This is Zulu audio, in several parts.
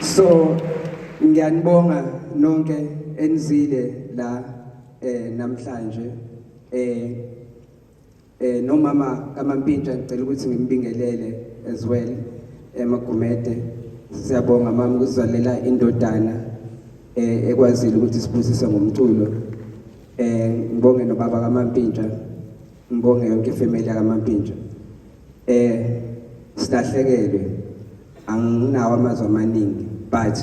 So ngiyanibonga nonke enizile la namhlanje nomama kaMampintsha ngicela ukuthi ngimbingelele as well emagumede siyabonga mama ukuzalela indodana ekwazile ukuthi sibusise ngomculo ngibonge nobaba kaMampintsha ngibonge yonke ifamily kaMampintsha sidahlekelwe anginawo amazwi amaningi but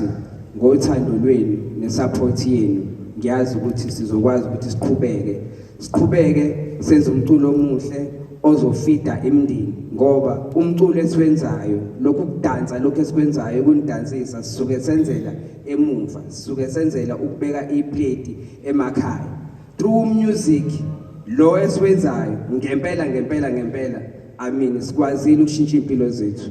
ngothando lwenu nesupport yenu ngiyazi ukuthi sizokwazi ukuthi siqhubeke senze umculo omuhle ozofida imndeni ngoba umculo esiwenzayo lokhu kudansa lokhu esikwenzayo kunidansisa sisuke senzela emuva sisuke senzela ukubeka iplate emakhaya through music lo esiwenzayo ngempela I sikwazile ukushintsha impilo zethu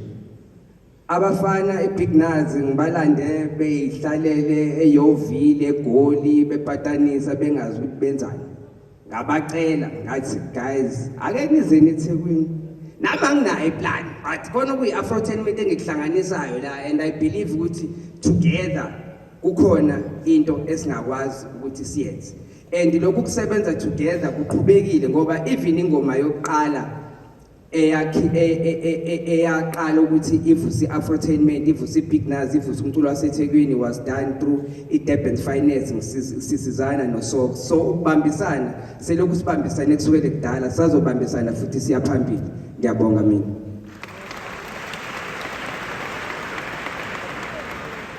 abafana eBig Nazi ngibalande beyihlalele eyovile egoli bepatanisa bengazi ukuthi benzani ngabacela ngathi guys ake nizeni eThekwini nami anginayo iplan but khona kuyi Afrotainment engikuhlanganisayo la and I believe ukuthi together kukhona into esingakwazi ukuthi siyenze and lokhu kusebenza together kuqhubekile ngoba even ingoma yokuqala eyaqala ukuthi ivusi Afrotainment ivusi Big Nazi ivusi umculo waseThekwini was done through iDurban financing sisizana noSox so ukubambisana selokhu sibambisane kusukela kudala sazobambisana futhi siyaphambili ngiyabonga mina